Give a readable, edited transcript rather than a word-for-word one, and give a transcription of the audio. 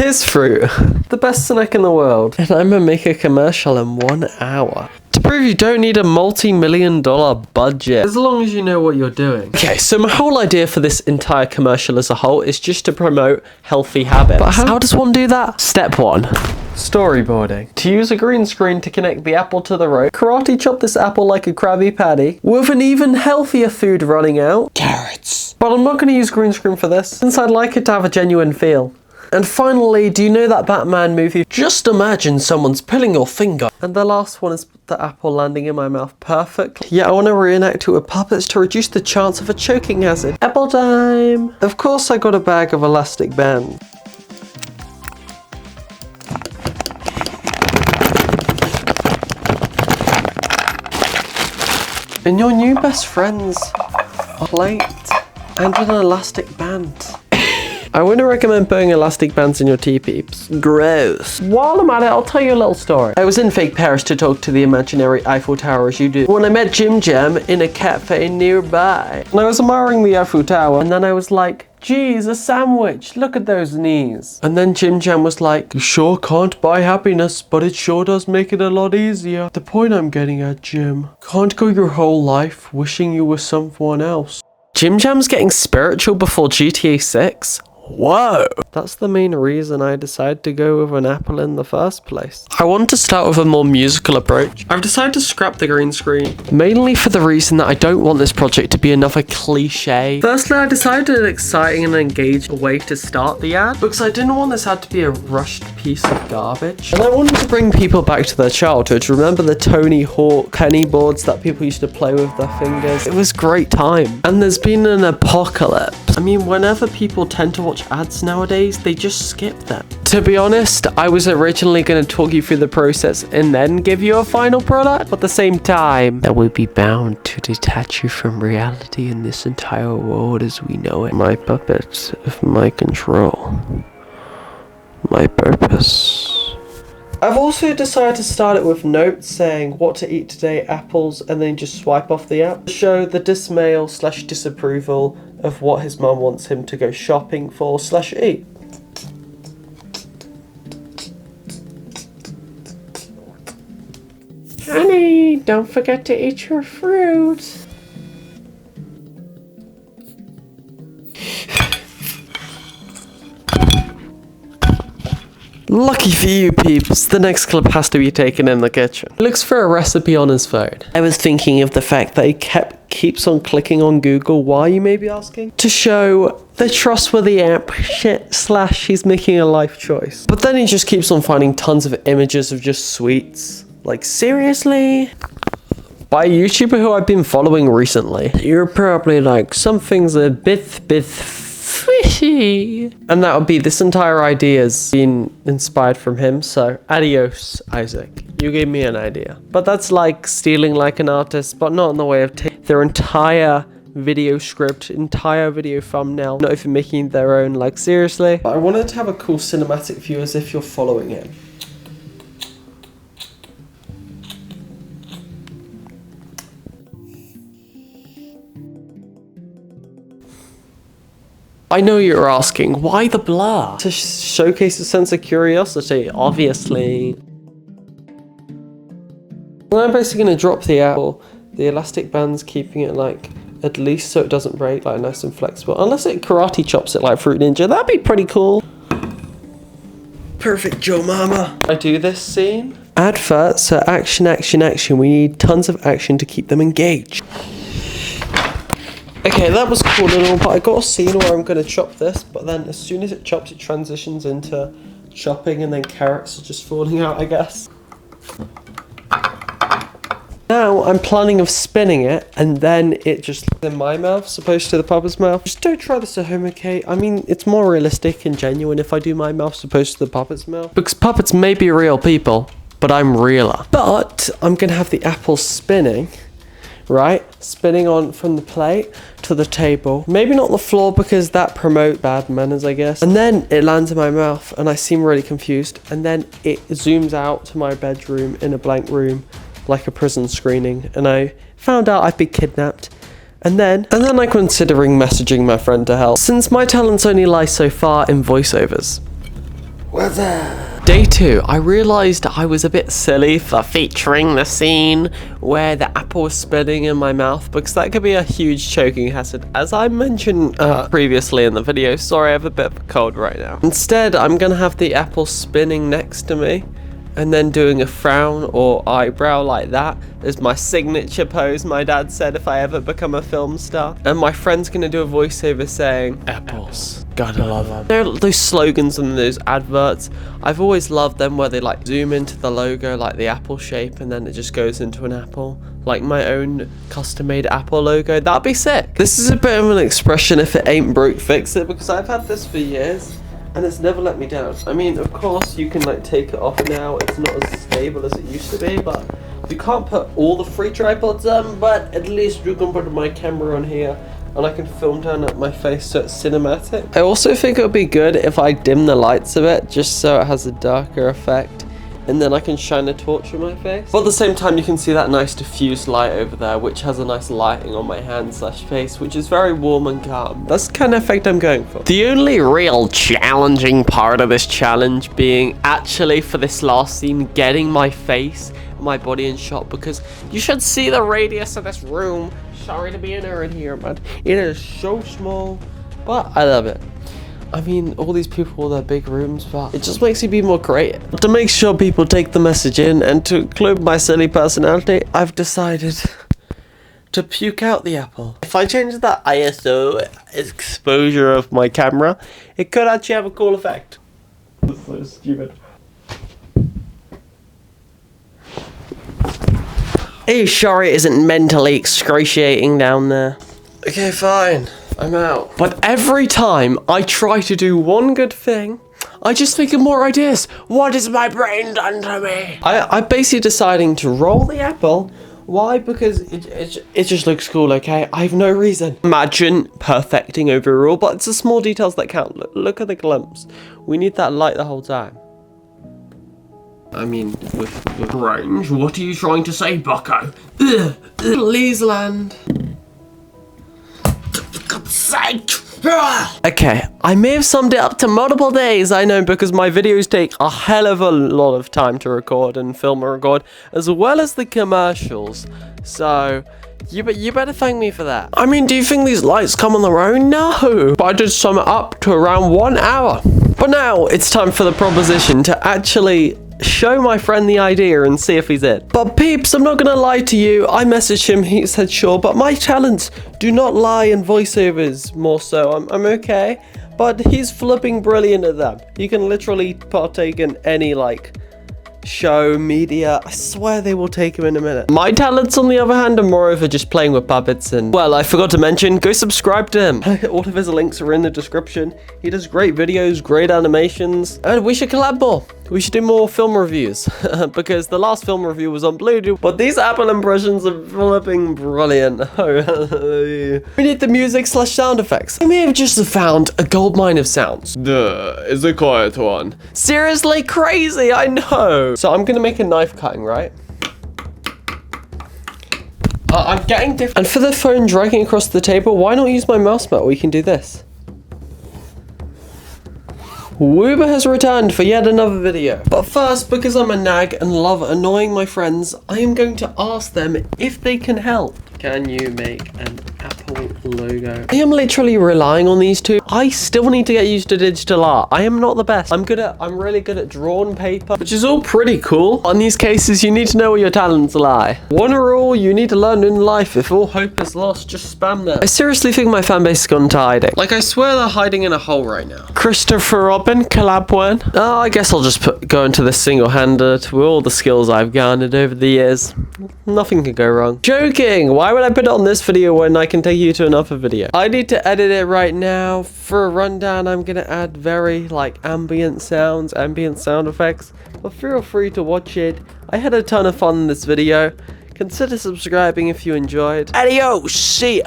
Here's fruit. The best snack in the world. And I'm gonna make a commercial in 1 hour. To prove you don't need a multi-million-dollar budget, as long as you know what you're doing. Okay, so my whole idea for this entire commercial as a whole is just to promote healthy habits. But how does one do that? Step 1. Storyboarding. To use a green screen to connect the apple to the road, karate chop this apple like a Krabby Patty, with an even healthier food running out, carrots. But I'm not going to use green screen for this, since I'd like it to have a genuine feel. And finally, do you know that Batman movie? Just imagine someone's pulling your finger. And the last one is the apple landing in my mouth perfectly. Yeah, I want to reenact it with puppets to reduce the chance of a choking hazard. Apple time! Of course I got a bag of elastic band. And your new best friend's plate and an elastic band. I wouldn't recommend putting elastic bands in your tea, peeps. Gross. While I'm at it, I'll tell you a little story. I was in fake Paris to talk to the imaginary Eiffel Tower as you do, when I met Jim Jam in a cafe nearby. And I was admiring the Eiffel Tower, and then I was like, geez, a sandwich, look at those knees. And then Jim Jam was like, you sure can't buy happiness, but it sure does make it a lot easier. The point I'm getting at, Jim, can't go your whole life wishing you were someone else. Jim Jam's getting spiritual before GTA 6? Whoa! That's the main reason I decided to go with an apple in the first place. I want to start with a more musical approach. I've decided to scrap the green screen, mainly for the reason that I don't want this project to be another cliche. Firstly, I decided an exciting and engaging way to start the ad, because I didn't want this ad to be a rushed piece of garbage. And I wanted to bring people back to their childhood. Remember the Tony Hawk penny boards that people used to play with their fingers? It was great time. And there's been an apocalypse. I mean, whenever people tend to watch ads nowadays, they just skip them. To be honest, I was originally going to talk you through the process and then give you a final product, but at the same time, that would be bound to detach you from reality in this entire world as we know it. My puppet of my control. My purpose. I've also decided to start it with notes saying what to eat today, apples, and then just swipe off the app to show the dismay/disapproval of what his mum wants him to go shopping for/eat. Honey, don't forget to eat your fruit. Lucky for you, peeps, the next clip has to be taken in the kitchen. He looks for a recipe on his phone. I was thinking of the fact that he keeps on clicking on Google. Why, you may be asking? To show the trustworthy app he's making a life choice. But then he just keeps on finding tons of images of just sweets. Like, seriously? By a YouTuber who I've been following recently. You're probably like, something's a bit fishy. And that would be, this entire idea has been inspired from him. So, adios, Isaac. You gave me an idea. But that's like stealing like an artist, but not in the way of taking their entire video script, entire video thumbnail, not even making their own, like, seriously. I wanted to have a cool cinematic view as if you're following it. I know you're asking, why the blur? To showcase a sense of curiosity, obviously. I'm basically going to drop the apple. The elastic band's keeping it like, at least so it doesn't break, like nice and flexible. Unless it karate chops it like Fruit Ninja, that'd be pretty cool. Perfect, Joe Mama. I do this scene. Advert, so action, action, action. We need tons of action to keep them engaged. Okay, that was cool and all, but I got a scene where I'm going to chop this, but then as soon as it chops, it transitions into chopping and then carrots are just falling out, I guess. Now I'm planning of spinning it, and then it just in my mouth, as opposed to the puppet's mouth. Just don't try this at home, okay? I mean, it's more realistic and genuine if I do my mouth as opposed to the puppet's mouth. Because puppets may be real people, but I'm realer. But I'm going to have the apple spinning. Right, spinning on from the plate to the table. Maybe not the floor because that promotes bad manners, I guess. And then it lands in my mouth and I seem really confused. And then it zooms out to my bedroom in a blank room like a prison screening. And I found out I'd been kidnapped. And then I'm considering messaging my friend to help, since my talents only lie so far in voiceovers. What's up? Day 2, I realised I was a bit silly for featuring the scene where the apple was spinning in my mouth, because that could be a huge choking hazard. As I mentioned previously in the video, sorry, I have a bit of a cold right now. Instead, I'm gonna have the apple spinning next to me, and then doing a frown or eyebrow like that is my signature pose, my dad said, if I ever become a film star. And my friend's gonna do a voiceover saying, apples, gotta love them. There are those slogans and those adverts, I've always loved them where they like zoom into the logo, like the apple shape, and then it just goes into an apple. Like my own custom-made apple logo, that'd be sick. This is a bit of an expression, if it ain't broke, fix it, because I've had this for years. And it's never let me down. I mean, of course, you can like take it off now. It's not as stable as it used to be, but you can't put all the free tripods on, but at least you can put my camera on here and I can film down at my face so it's cinematic. I also think it would be good if I dim the lights a bit, just so it has a darker effect. And then I can shine a torch on my face. But at the same time, you can see that nice diffused light over there, which has a nice lighting on my hand/face, which is very warm and calm. That's the kind of effect I'm going for. The only real challenging part of this challenge being actually for this last scene, getting my face, my body in shot, because you should see the radius of this room. Sorry to be a nerd here, but it is so small, but I love it. I mean, all these people with their big rooms, but it just makes you be more creative. To make sure people take the message in, and to include my silly personality, I've decided to puke out the apple. If I change that ISO exposure of my camera, it could actually have a cool effect. That's so stupid. Are you sure it isn't mentally excruciating down there? Okay, fine. I'm out. But every time I try to do one good thing, I just think of more ideas. What has my brain done to me? I'm basically deciding to roll the apple. Why? Because it just looks cool, okay? I have no reason. Imagine perfecting overall, but it's the small details that count. Look at the glimpse. We need that light the whole time. I mean, with range, what are you trying to say, bucko? Please land. Okay, I may have summed it up to multiple days, I know, because my videos take a hell of a lot of time to record and film and record, as well as the commercials. So, you better thank me for that. I mean, do you think these lights come on their own? No, but I did sum it up to around 1 hour. But now, it's time for the proposition to actually show my friend the idea and see if he's in. But peeps, I'm not gonna lie to you, I messaged him, he said sure, but my talents do not lie in voiceovers, more so. I'm okay, but he's flipping brilliant at them. He can literally partake in any like show, media. I swear they will take him in a minute. My talents, on the other hand, are moreover just playing with puppets. And well, I forgot to mention, go subscribe to him. All of his links are in the description. He does great videos, great animations, and we should collab more. We should do more film reviews because the last film review was on Bluetooth, but these Apple impressions are flipping brilliant. We need the music/sound effects. I may have just found a gold mine of sounds. Duh, is a quiet one. Seriously crazy, I know. So I'm gonna make a knife cutting, right? I'm getting different. And for the phone dragging across the table, why not use my mouse mat? We can do this. Woober has returned for yet another video. But first, because I'm a nag and love annoying my friends, I am going to ask them if they can help. Can you make an Apple logo? I am literally relying on these two. I still need to get used to digital art. I am not the best. I'm really good at drawn paper, which is all pretty cool. In these cases, you need to know where your talents lie. One rule you need to learn in life: if all hope is lost, just spam them. I seriously think my fan base has gone to hiding. Like, I swear they're hiding in a hole right now. Christopher Robin, collab when? Oh, I guess I'll just go into this single-handed with all the skills I've garnered over the years. Nothing can go wrong. Joking! Why would I put it on this video when I can take you to another video? I need to edit it right now. For a rundown, I'm gonna add very ambient sound effects, but feel free to watch it. I had a ton of fun in this video. Consider subscribing if you enjoyed. Adios! See ya!